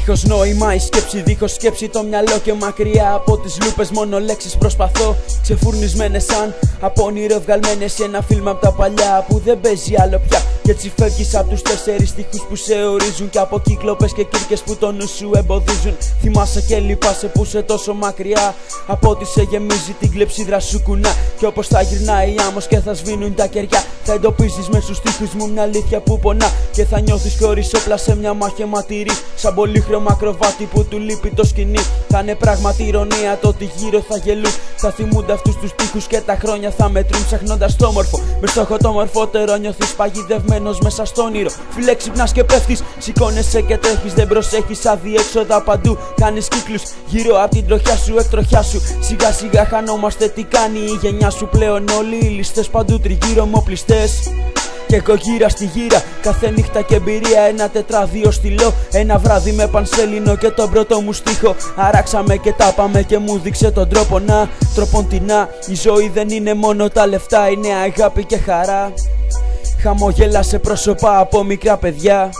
Δίχως νόημα η σκέψη, δίχως σκέψη το μυαλό και μακριά από τις λούπες μόνο λέξεις προσπαθώ. Ξεφουρνισμένες σαν από όνειρο βγαλμένες σε ένα φιλμ απ' τα παλιά που δεν παίζει άλλο πια. Κι έτσι φεύγεις απ' τους 4 στίχους που σε ορίζουν και από κύκλοπες και κύρκες που το νου σου εμποδίζουν. Θυμάσαι και λυπάσαι που είσαι τόσο μακριά από ό,τι σε γεμίζει την κλεψίδρα σου κουνά. Κι όπως θα γυρνάει άμμος και θα σβήνουν τα κεριά, θα εντοπίζεις μες στους στίχους μου μια αλήθεια που πονά. Και θα νιώθεις χωρίς όπλα σε μια μάχη αιματηρή, σαν πολύχρωμα κροβάτι που του λείπει το σκηνή. Θα είναι πράγματι ηρωνία το ότι γύρω θα γελούν. Θα θυμούνται αυτούς τους στίχους και τα χρόνια θα μετρούν, ψάχνοντας το όμορφο. Με στόχο το μορφότερο νιώθεις παγιδευμένος μέσα στο όνειρο. Φίλε, ξυπνάς και πέφτεις, σηκώνεσαι και τρέχεις. Δεν προσέχεις αδιέξοδα παντού. Κάνεις κύκλους γύρω απ' την τροχιά σου, εκτροχιά σου. Σιγά σιγά χανόμαστε, τι κάνει η γενιά σου πλέον. Όλοι οι ληστές παντού τριγύρω μοπλιστές. Και εγώ γύρα στη γύρα, κάθε νύχτα και εμπειρία. Ένα τετράδιο στυλό, ένα βράδυ με πανσέλινο και τον πρώτο μου στίχο. Αράξαμε και τα πάμε και μου δείξε τον τρόπο να τροποντινά. Η ζωή δεν είναι μόνο τα λεφτά, είναι αγάπη και χαρά. Χαμόγελα σε πρόσωπα από μικρά παιδιά.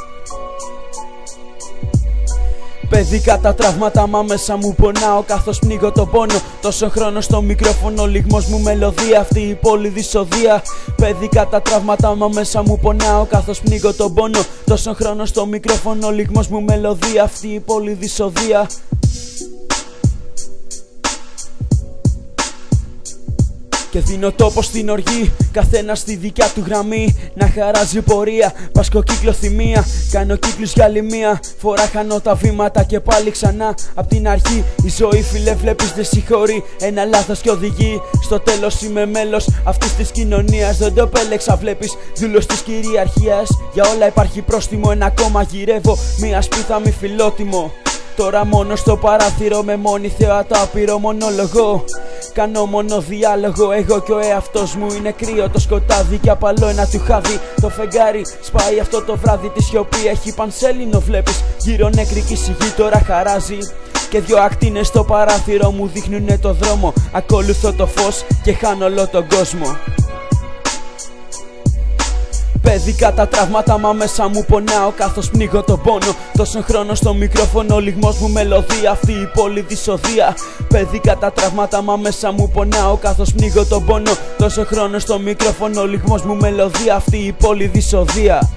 Παιδικά τα τραύματα, μα μέσα μου πονάω καθώς πνίγω τον πόνο. Τόσο χρόνο στο μικρόφωνο, λιγμός μου μελωδία, αυτή η πόλη δυσοδεία. Παιδικά τα τραύματα, μα μέσα μου πονάω καθώς πνίγω τον πόνο. Τόσο χρόνο στο μικρόφωνο, λιγμός μου μελωδία, αυτή η πόλη δυσοδεία. Και δίνω τόπο στην οργή, καθένα στη δικιά του γραμμή. Να χαράζει πορεία, πασκω κύκλο θυμία. Κάνω κύκλους για άλλη μία φορά, χάνω τα βήματα και πάλι ξανά απ' την αρχή. Η ζωή, φίλε, βλέπεις δεν συγχωρεί. Ένα λάθος και οδηγεί. Στο τέλος είμαι μέλος αυτής της κοινωνίας. Δεν το επέλεξα, βλέπεις, δούλος της κυριαρχίας. Για όλα υπάρχει πρόστιμο, ένα ακόμα γυρεύω. Μια σπίθα μη φιλότιμο. Τώρα μόνο στο παράθυρο με μόνη θεά το άπειρο μονόλογο. Κάνω μόνο διάλογο, εγώ και ο εαυτός μου. Είναι κρύο το σκοτάδι και απαλό ένα του χάδι. Το φεγγάρι σπάει αυτό το βράδυ, τη σιωπή έχει πανσέλινο, βλέπεις. Γύρω νεκρική σιγή τώρα χαράζει. Και δυο ακτίνες στο παράθυρο μου δείχνουνε το δρόμο. Ακολουθώ το φως και χάνω όλο τον κόσμο. Παιδικά τα τραύματα, μα μέσα μου πονάω καθώς πνίγω τον πόνο. Τόσο χρόνο στο μικρόφωνο, λιγμός μου μελωδία, αυτή η πόλη δυσοδεία. Παιδικά τα τραύματα, μα μέσα μου πονάω καθώς πνίγω τον πόνο. Τόσο χρόνο στο μικρόφωνο, λιγμός μου μελωδία, αυτή η πόλη δυσοδεία.